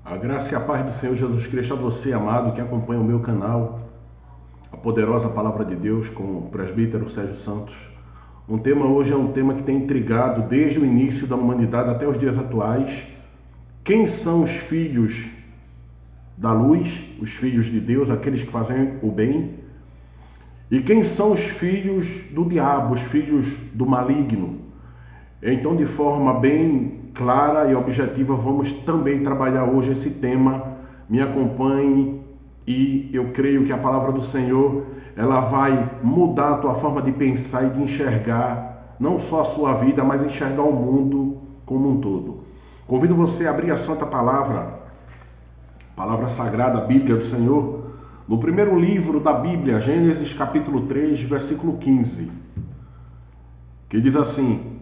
A graça e a paz do Senhor Jesus Cristo a você, amado, que acompanha o meu canal, a poderosa palavra de Deus, com o presbítero Sérgio Santos. O tema hoje é um tema que tem intrigado desde o início da humanidade até os dias atuais. Quem são os filhos da luz, os filhos de Deus, aqueles que fazem o bem? E quem são os filhos do diabo, os filhos do maligno? Então, de forma bem clara e objetiva, vamos também trabalhar hoje esse tema. Me acompanhe e eu creio que a palavra do Senhor, ela vai mudar a tua forma de pensar e de enxergar, não só a sua vida, mas enxergar o mundo como um todo. Convido você a abrir a Santa Palavra, Palavra Sagrada, a Bíblia do Senhor, no primeiro livro da Bíblia, Gênesis capítulo 3, versículo 15, que diz assim: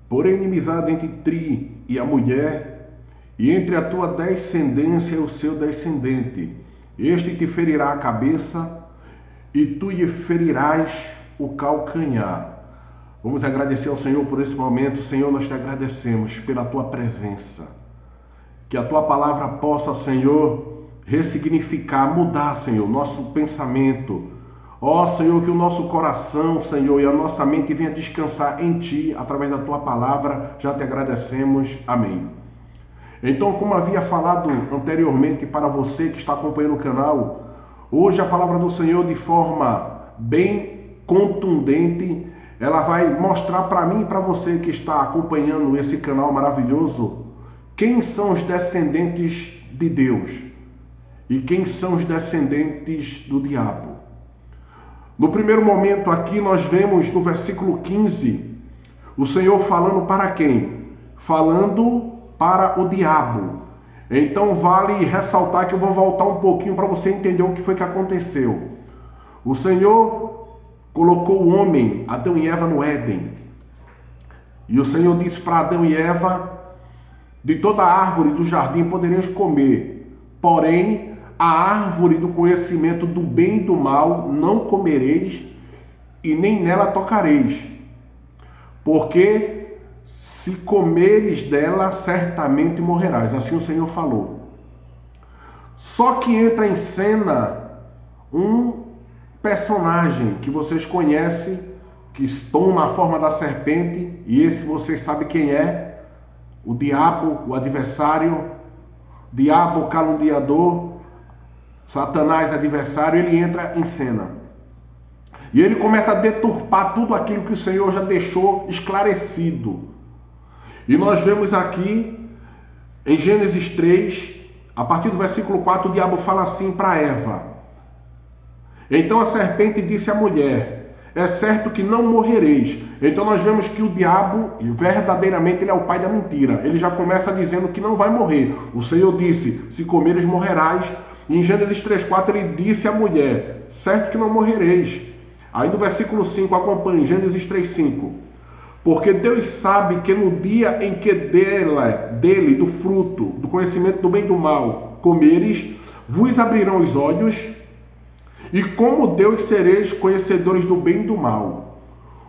Porém, inimizade entre ti e a mulher, e entre a tua descendência e o seu descendente. Este te ferirá a cabeça, e tu lhe ferirás o calcanhar. Vamos agradecer ao Senhor por esse momento. Senhor, nós te agradecemos pela tua presença. Que a tua palavra possa, Senhor, ressignificar, mudar, Senhor, nosso pensamento. Ó Senhor, que o nosso coração, Senhor, e a nossa mente venha descansar em Ti, através da Tua palavra. Já te agradecemos. Amém. Então, como havia falado anteriormente para você que está acompanhando o canal, hoje a palavra do Senhor, de forma bem contundente, ela vai mostrar para mim e para você que está acompanhando esse canal maravilhoso, quem são os descendentes de Deus e quem são os descendentes do diabo. No primeiro momento aqui nós vemos no versículo 15, o Senhor falando para quem? Falando para o diabo. Então vale ressaltar que eu vou voltar um pouquinho para você entender o que foi que aconteceu. O Senhor colocou o homem, Adão e Eva, no Éden. E o Senhor disse para Adão e Eva: de toda árvore do jardim podereis comer, porém a árvore do conhecimento do bem e do mal não comereis, e nem nela tocareis, porque se comeres dela, certamente morrerás. Assim o Senhor falou. Só que entra em cena um personagem que vocês conhecem, que toma a forma da serpente, e esse vocês sabem quem é: o diabo, o adversário, diabo caluniador, Satanás adversário. Ele entra em cena. E ele começa a deturpar tudo aquilo que o Senhor já deixou esclarecido. E nós vemos aqui, em Gênesis 3, a partir do versículo 4, o diabo fala assim para Eva: Então a serpente disse à mulher: é certo que não morrereis. Então nós vemos que o diabo, verdadeiramente, ele é o pai da mentira. Ele já começa dizendo que não vai morrer. O Senhor disse: se comeres, morrerás. E em Gênesis 3,4 ele disse à mulher: certo que não morrereis. Aí no versículo 5, acompanhe, Gênesis 3,5. Porque Deus sabe que no dia em que dele, do fruto, do conhecimento do bem e do mal, comeres, vos abrirão os olhos, e como Deus sereis conhecedores do bem e do mal.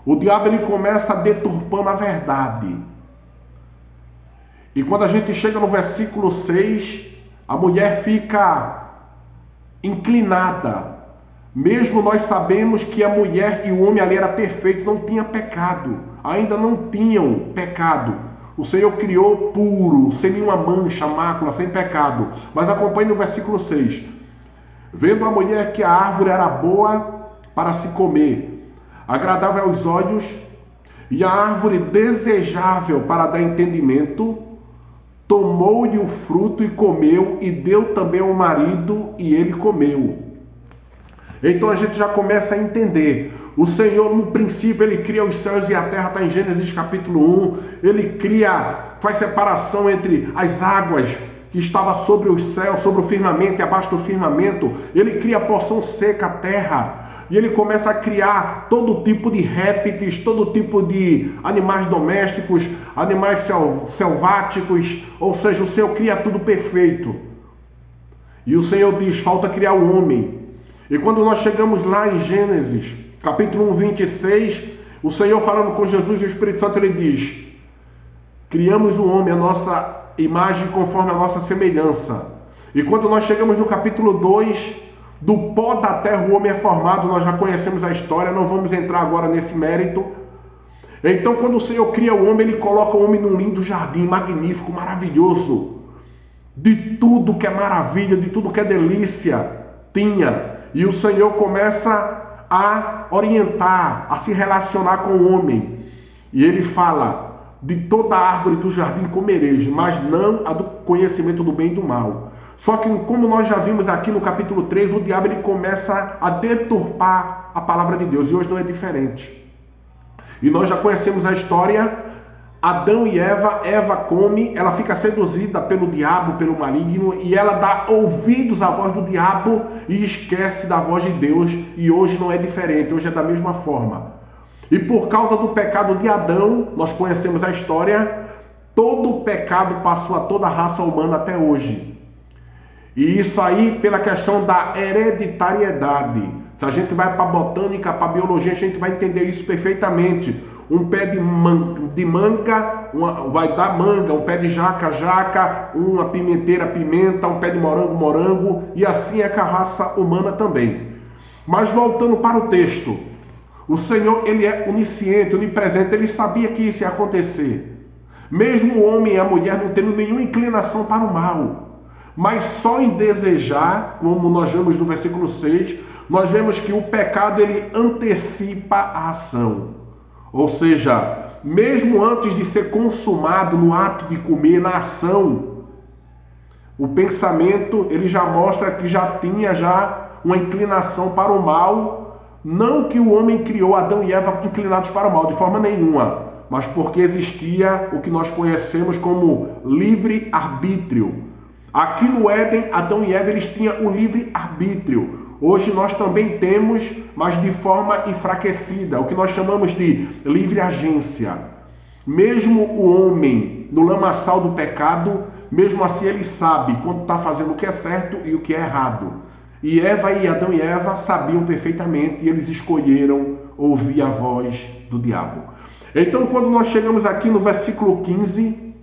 O diabo, ele começa deturpando a verdade. E quando a gente chega no versículo 6, a mulher fica inclinada. Mesmo nós sabemos que a mulher e o homem ali era perfeito, não tinha pecado. Ainda não tinham pecado. O Senhor criou puro, sem nenhuma mancha, mácula, sem pecado. Mas acompanhe no versículo 6. Vendo a mulher que a árvore era boa para se comer, agradável aos olhos, e a árvore desejável para dar entendimento, tomou-lhe o fruto e comeu, e deu também ao marido, e ele comeu. Então a gente já começa a entender. O Senhor, no princípio, ele cria os céus e a terra, está em Gênesis capítulo 1. Ele faz separação entre as águas que estava sobre os céus, sobre o firmamento e abaixo do firmamento. Ele cria a porção seca, a terra. E ele começa a criar todo tipo de répteis, todo tipo de animais domésticos, animais selváticos. Ou seja, o Senhor cria tudo perfeito. E o Senhor diz: falta criar o homem. E quando nós chegamos lá em Gênesis, capítulo 1, 26, o Senhor falando com Jesus e o Espírito Santo, ele diz: criamos o homem, a nossa imagem conforme a nossa semelhança. E quando nós chegamos no capítulo 2, do pó da terra o homem é formado, nós já conhecemos a história, não vamos entrar agora nesse mérito. Então, quando o Senhor cria o homem, Ele coloca o homem num lindo jardim, magnífico, maravilhoso. De tudo que é maravilha, de tudo que é delícia, tinha. E o Senhor começa a orientar, a se relacionar com o homem. E Ele fala, de toda árvore do jardim comereis, mas não a do conhecimento do bem e do mal. Só que, como nós já vimos aqui no capítulo 3, o diabo ele começa a deturpar a palavra de Deus. E hoje não é diferente. E nós já conhecemos a história, Adão e Eva come, ela fica seduzida pelo diabo, pelo maligno, e ela dá ouvidos à voz do diabo e esquece da voz de Deus, e hoje não é diferente, hoje é da mesma forma. E por causa do pecado de Adão, nós conhecemos a história, todo o pecado passou a toda a raça humana até hoje. E isso aí pela questão da hereditariedade. Se a gente vai para a botânica, para a biologia, a gente vai entender isso perfeitamente. Um pé de manga vai dar manga, um pé de jaca, uma pimenteira, pimenta, um pé de morango, e assim é com a raça humana também. Mas voltando para o texto, o Senhor, Ele é onisciente, onipresente, Ele sabia que isso ia acontecer. Mesmo o homem e a mulher não tendo nenhuma inclinação para o mal, mas só em desejar, como nós vemos no versículo 6, nós vemos que o pecado ele antecipa a ação. Ou seja, mesmo antes de ser consumado no ato de comer, na ação, o pensamento ele já mostra que já tinha uma inclinação para o mal. Não que o homem criou Adão e Eva inclinados para o mal, de forma nenhuma, mas porque existia o que nós conhecemos como livre-arbítrio. Aqui no Éden, Adão e Eva eles tinham o livre-arbítrio. Hoje nós também temos, mas de forma enfraquecida, o que nós chamamos de livre agência. Mesmo o homem no lamaçal do pecado, mesmo assim ele sabe quando está fazendo o que é certo e o que é errado. E Adão e Eva sabiam perfeitamente e eles escolheram ouvir a voz do diabo. Então, quando nós chegamos aqui no versículo 15,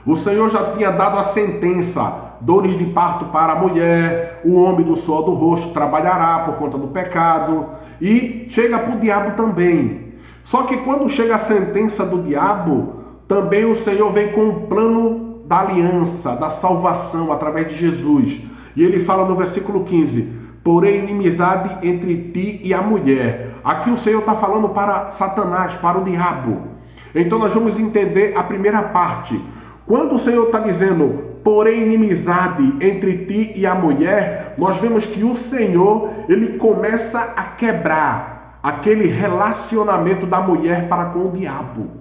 o Senhor já tinha dado a sentença. Dores de parto para a mulher, o homem do suor do rosto trabalhará por conta do pecado, e chega para o diabo também. Só que quando chega a sentença do diabo, também o Senhor vem com o plano da aliança, da salvação através de Jesus. E ele fala no versículo 15, porém inimizade entre ti e a mulher. Aqui o Senhor está falando para Satanás, para o diabo. Então nós vamos entender a primeira parte. Quando o Senhor está dizendo porém inimizade entre ti e a mulher, nós vemos que o Senhor, ele começa a quebrar aquele relacionamento da mulher para com o diabo.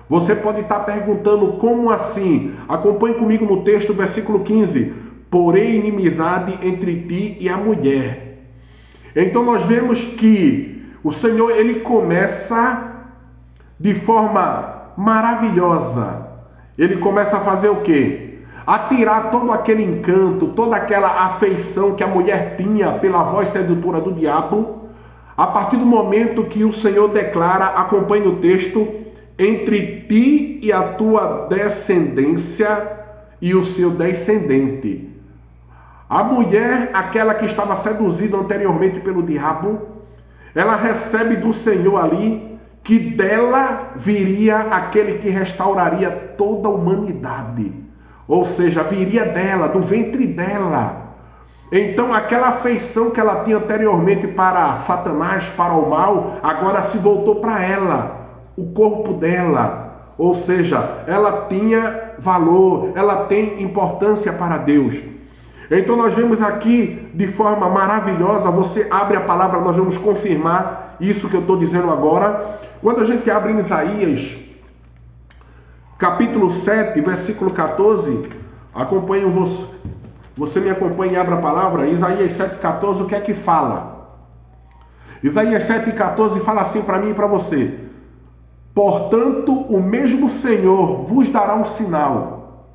Você pode estar perguntando, como assim? Acompanhe comigo no texto, versículo 15. Porém inimizade entre ti e a mulher. Então nós vemos que o Senhor, ele começa de forma maravilhosa. Ele começa a fazer o quê? A tirar todo aquele encanto, toda aquela afeição que a mulher tinha pela voz sedutora do diabo, a partir do momento que o Senhor declara, acompanhe o texto, entre ti e a tua descendência e o seu descendente. A mulher, aquela que estava seduzida anteriormente pelo diabo, ela recebe do Senhor ali que dela viria aquele que restauraria toda a humanidade. Ou seja, viria dela, do ventre dela. Então aquela afeição que ela tinha anteriormente para Satanás, para o mal, agora se voltou para ela, o corpo dela. Ou seja, ela tinha valor, ela tem importância para Deus. Então nós vemos aqui de forma maravilhosa, você abre a palavra, nós vamos confirmar isso que eu estou dizendo agora. Quando a gente abre em Isaías, capítulo 7, versículo 14, você me acompanha e abre a palavra. Isaías 7,14, o que é que fala? Isaías 7,14 fala assim para mim e para você. Portanto, o mesmo Senhor vos dará um sinal.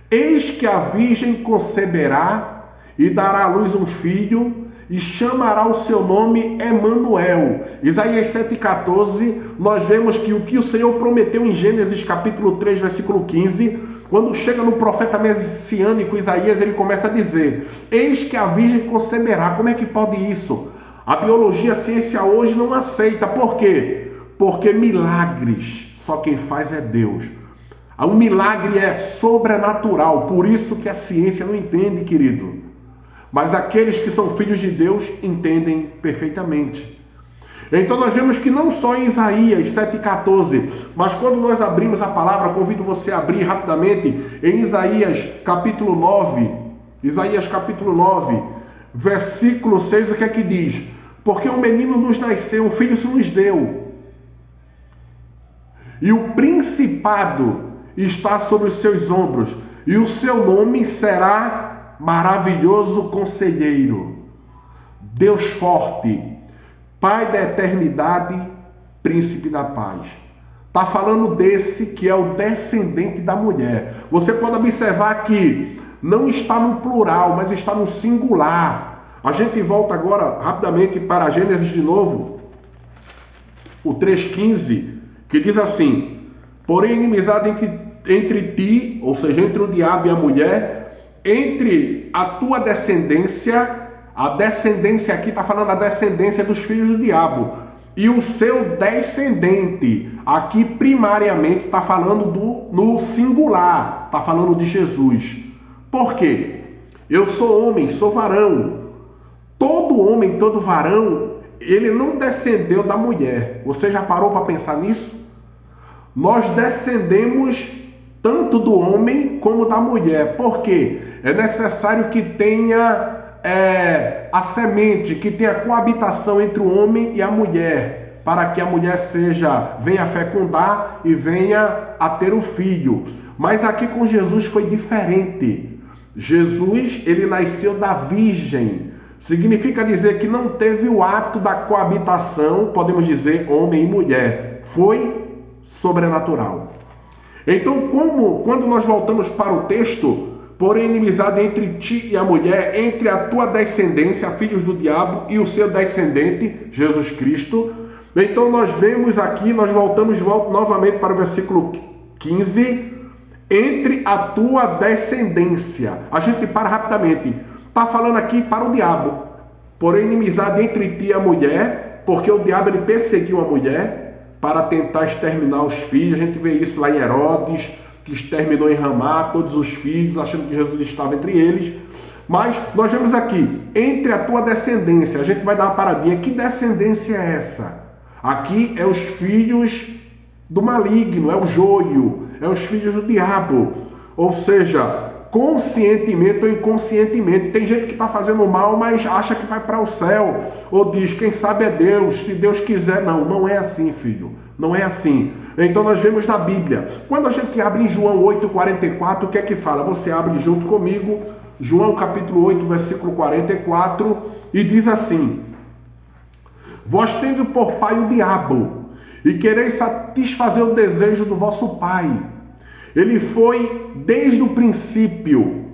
Eis que a virgem conceberá e dará à luz um filho, e chamará o seu nome Emanuel. Isaías 7,14, nós vemos que o que o Senhor prometeu em Gênesis capítulo 3, versículo 15, quando chega no profeta messiânico Isaías, ele começa a dizer: eis que a virgem conceberá. Como é que pode isso? A biologia, a ciência hoje não aceita. Por quê? Porque milagres só quem faz é Deus. Um milagre é sobrenatural, por isso que a ciência não entende, querido. Mas aqueles que são filhos de Deus entendem perfeitamente. Então nós vemos que não só em Isaías 7,14, mas quando nós abrimos a palavra, convido você a abrir rapidamente em Isaías capítulo 9, versículo 6, o que é que diz? Porque um menino nos nasceu, um filho se nos deu, e o principado está sobre os seus ombros, e o seu nome será Maravilhoso Conselheiro, Deus Forte, Pai da Eternidade, Príncipe da Paz. Está falando desse que é o descendente da mulher. Você pode observar que não está no plural, mas está no singular. A gente volta agora rapidamente para Gênesis de novo, o 3,15, que diz assim: porém inimizade entre ti, ou seja, entre o diabo e a mulher, entre a tua descendência, a descendência aqui está falando da descendência dos filhos do diabo, e o seu descendente, aqui primariamente está falando no singular, está falando de Jesus. Por quê? Eu sou homem, sou varão. Todo homem, todo varão, ele não descendeu da mulher. Você já parou para pensar nisso? Nós descendemos tanto do homem como da mulher. Por quê? É necessário que tenha a semente, que tenha coabitação entre o homem e a mulher, para que a mulher venha a fecundar e venha a ter o filho. Mas aqui com Jesus foi diferente. Jesus, ele nasceu da virgem. Significa dizer que não teve o ato da coabitação, podemos dizer, homem e mulher. Foi sobrenatural. Então, quando nós voltamos para o texto, porém inimizade entre ti e a mulher, entre a tua descendência, filhos do diabo, e o seu descendente, Jesus Cristo. Então nós vemos aqui, nós voltamos novamente para o versículo 15, entre a tua descendência. A gente para rapidamente. Está falando aqui para o diabo. Porém inimizade entre ti e a mulher, porque o diabo ele perseguiu a mulher para tentar exterminar os filhos. A gente vê isso lá em Herodes, que exterminou em Ramá todos os filhos, achando que Jesus estava entre eles. Mas nós vemos aqui, entre a tua descendência, a gente vai dar uma paradinha. Que descendência é essa? Aqui é os filhos do maligno, é o joio, é os filhos do diabo. Ou seja, conscientemente ou inconscientemente. Tem gente que está fazendo mal, mas acha que vai para o céu. Ou diz, quem sabe é Deus, se Deus quiser. Não, não é assim, filho. Não é assim. Então nós vemos na Bíblia. Quando a gente abre em João 8,44, o que é que fala? Você abre junto comigo, João capítulo 8, versículo 44, e diz assim: vós tende por pai o diabo, e quereis satisfazer o desejo do vosso pai. Ele foi, desde o princípio,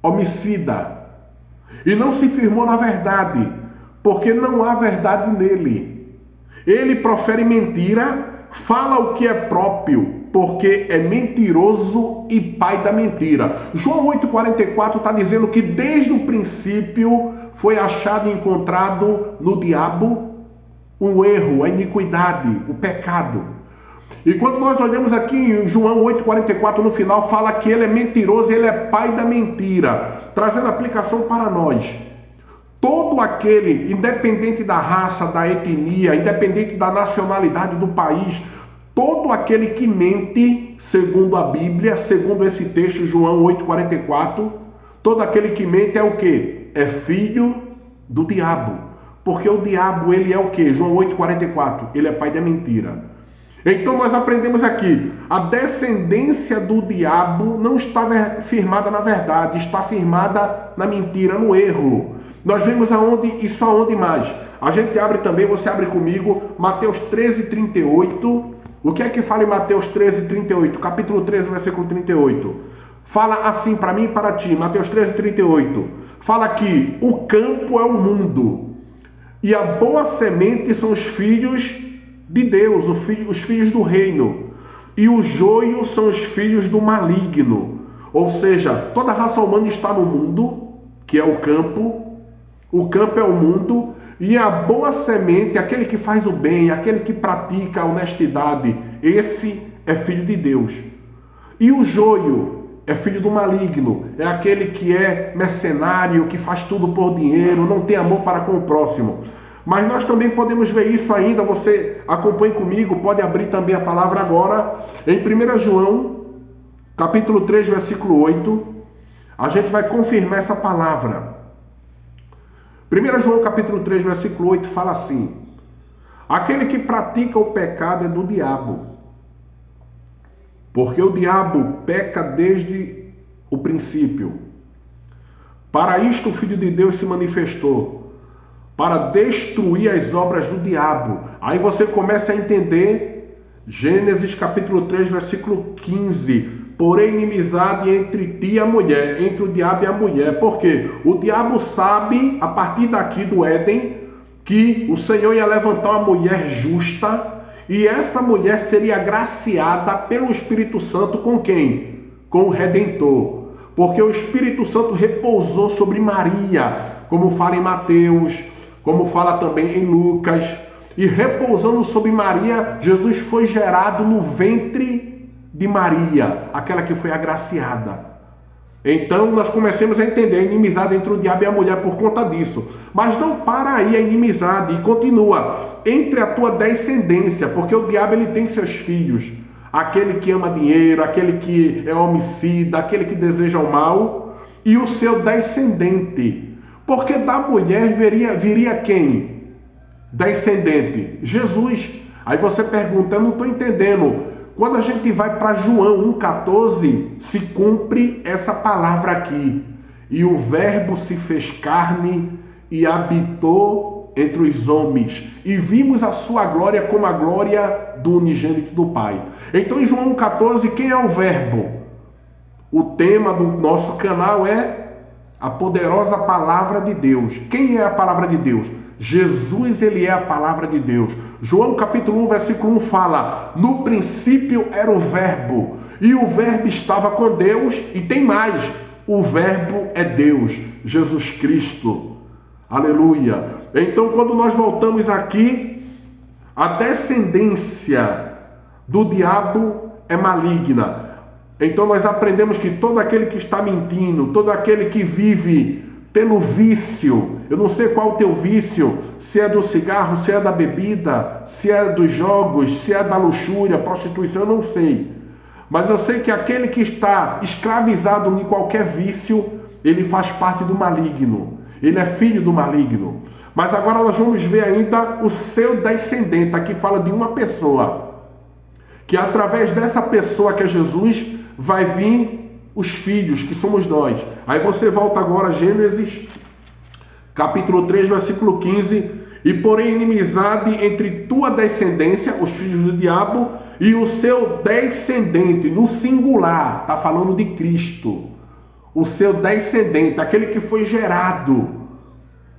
homicida, e não se firmou na verdade, porque não há verdade nele. Ele profere mentira, fala o que é próprio, porque é mentiroso e pai da mentira. João 8,44 está dizendo que desde o princípio foi achado e encontrado no diabo o erro, a iniquidade, o pecado. E quando nós olhamos aqui em João 8,44, no final fala que ele é mentiroso e ele é pai da mentira, trazendo aplicação para nós. Todo aquele, independente da raça, da etnia, independente da nacionalidade do país, todo aquele que mente, segundo a Bíblia, segundo esse texto, João 8,44, todo aquele que mente é o quê? É filho do diabo. Porque o diabo, ele é o quê? João 8,44, ele é pai da mentira. Então nós aprendemos aqui, a descendência do diabo não está firmada na verdade, está firmada na mentira, no erro. Nós vemos isso aonde mais? A gente abre também, você abre comigo, Mateus 13,38. O que é que fala em Mateus 13,38? Capítulo 13, versículo 38. fala assim para mim e para ti, Mateus 13:38. Fala que o campo é o mundo e a boa semente são os filhos de Deus, os filhos do reino, e o joio são os filhos do maligno. Ou seja, toda a raça humana está no mundo, que é o campo é o mundo, e a boa semente, aquele que faz o bem, aquele que pratica a honestidade, esse é filho de Deus. E o joio é filho do maligno, é aquele que é mercenário, que faz tudo por dinheiro, não tem amor para com o próximo. Mas nós também podemos ver isso ainda, você acompanhe comigo, pode abrir também a palavra agora, em 1 João, capítulo 3, versículo 8, a gente vai confirmar essa palavra. 1 João, capítulo 3, versículo 8, fala assim: aquele que pratica o pecado é do diabo, porque o diabo peca desde o princípio. Para isto o Filho de Deus se manifestou, para destruir as obras do diabo. Aí você começa a entender Gênesis capítulo 3, versículo 15. Porém, inimizade entre ti e a mulher, entre o diabo e a mulher. Por quê? O diabo sabe, a partir daqui do Éden, que o Senhor ia levantar uma mulher justa, e essa mulher seria agraciada pelo Espírito Santo com quem? Com o Redentor. Porque o Espírito Santo repousou sobre Maria, como fala em Mateus, como fala também em Lucas. E repousando sobre Maria, Jesus foi gerado no ventre de Maria, aquela que foi agraciada. Então nós começamos a entender a inimizade entre o diabo e a mulher por conta disso. Mas não para aí a inimizade e continua. Entre a tua descendência, porque o diabo ele tem seus filhos. Aquele que ama dinheiro, aquele que é homicida, aquele que deseja o mal, e o seu descendente. Porque da mulher viria quem? Descendente. Jesus. Aí você pergunta, eu não estou entendendo. Quando a gente vai para João 1,14, se cumpre essa palavra aqui. E o verbo se fez carne e habitou entre os homens. E vimos a sua glória como a glória do unigênito do Pai. Então em João 1,14, quem é o verbo? O tema do nosso canal é a poderosa palavra de Deus. Quem é a palavra de Deus? Jesus, ele é a palavra de Deus. João capítulo 1, versículo 1 fala: no princípio era o verbo, e o verbo estava com Deus, e tem mais, o verbo é Deus, Jesus Cristo. Aleluia. Então quando nós voltamos aqui, a descendência do diabo é maligna. Então nós aprendemos que todo aquele que está mentindo, todo aquele que vive pelo vício, eu não sei qual o teu vício, se é do cigarro, se é da bebida, se é dos jogos, se é da luxúria, prostituição, eu não sei. Mas eu sei que aquele que está escravizado em qualquer vício, ele faz parte do maligno, ele é filho do maligno. Mas agora nós vamos ver ainda o seu descendente, aqui fala de uma pessoa, que através dessa pessoa que é Jesus, vai vir os filhos, que somos nós. Aí você volta agora a Gênesis, capítulo 3, versículo 15. E porém inimizade entre tua descendência, os filhos do diabo, e o seu descendente, no singular, está falando de Cristo. O seu descendente, aquele que foi gerado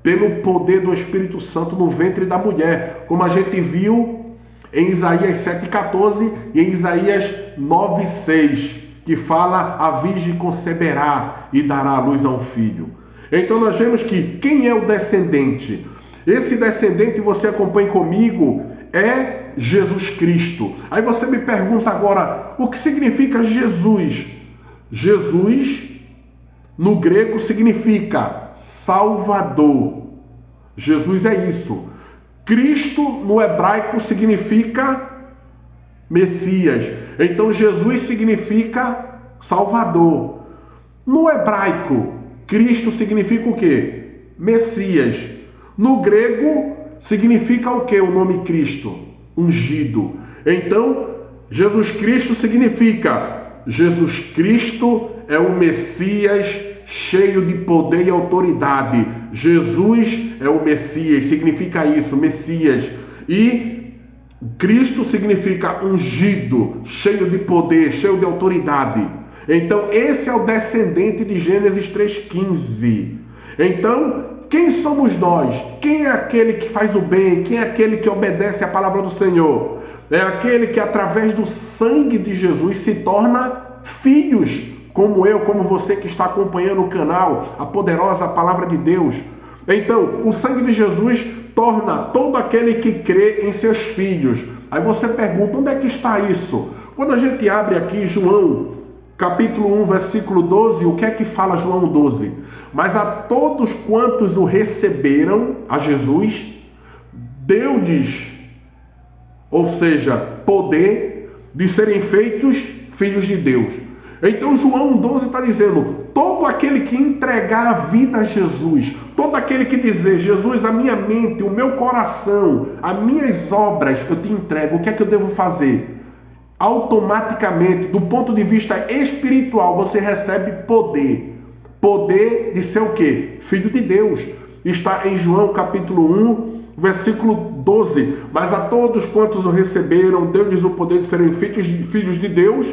pelo poder do Espírito Santo no ventre da mulher, como a gente viu em Isaías 7,14 e em Isaías 9,6. que fala: a virgem conceberá e dará à luz a um filho. Então nós vemos que quem é o descendente? Esse descendente, você acompanha comigo, é Jesus Cristo. Aí você me pergunta agora, o que significa Jesus? Jesus, no grego, significa Salvador. Jesus é isso. Cristo, no hebraico, significa Messias. Então Jesus significa Salvador. No hebraico, Cristo significa o quê? Messias. No grego, significa o quê? O nome Cristo? Ungido. Então, Jesus Cristo significa: Jesus Cristo é o Messias cheio de poder e autoridade. Jesus é o Messias, significa isso, Messias. E Cristo significa ungido, cheio de poder, cheio de autoridade. Então, esse é o descendente de Gênesis 3,15. Então, quem somos nós? Quem é aquele que faz o bem? Quem é aquele que obedece à palavra do Senhor? É aquele que, através do sangue de Jesus, se torna filhos, como eu, como você que está acompanhando o canal, a poderosa palavra de Deus. Então, o sangue de Jesus torna todo aquele que crê em seus filhos. Aí você pergunta, onde é que está isso? Quando a gente abre aqui João, capítulo 1, versículo 12, o que é que fala João 12? Mas a todos quantos o receberam, a Jesus, deu-lhes, ou seja, poder de serem feitos filhos de Deus. Então João 12 está dizendo, todo aquele que entregar a vida a Jesus, todo aquele que dizer, Jesus, a minha mente, o meu coração, as minhas obras, eu te entrego, o que é que eu devo fazer? Automaticamente, do ponto de vista espiritual, você recebe poder. Poder de ser o quê? Filho de Deus. Está em João capítulo 1, versículo 12. Mas a todos quantos o receberam, deu-lhes o poder de serem filhos de Deus,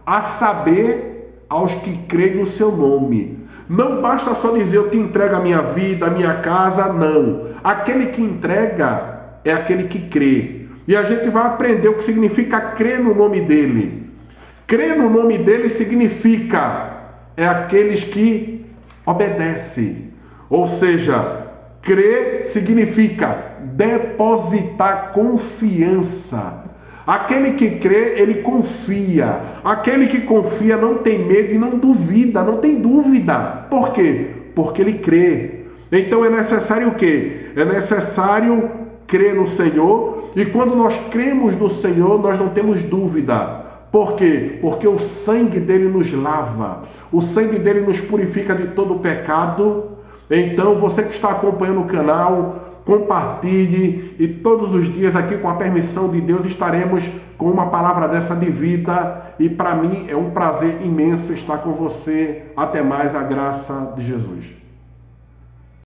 a saber, aos que creem no seu nome. Não basta só dizer, eu te entrego a minha vida, a minha casa, não. Aquele que entrega é aquele que crê. E a gente vai aprender o que significa crer no nome dele. Crer no nome dele significa, é aqueles que obedecem. Ou seja, crer significa depositar confiança. Aquele que crê, ele confia. Aquele que confia não tem medo e não duvida, não tem dúvida. Por quê? Porque ele crê. Então é necessário o quê? É necessário crer no Senhor. E quando nós cremos no Senhor, nós não temos dúvida. Por quê? Porque o sangue dele nos lava. O sangue dele nos purifica de todo o pecado. Então, você que está acompanhando o canal, compartilhe, e todos os dias aqui, com a permissão de Deus, estaremos com uma palavra dessa de vida, e para mim é um prazer imenso estar com você. Até mais, a graça de Jesus.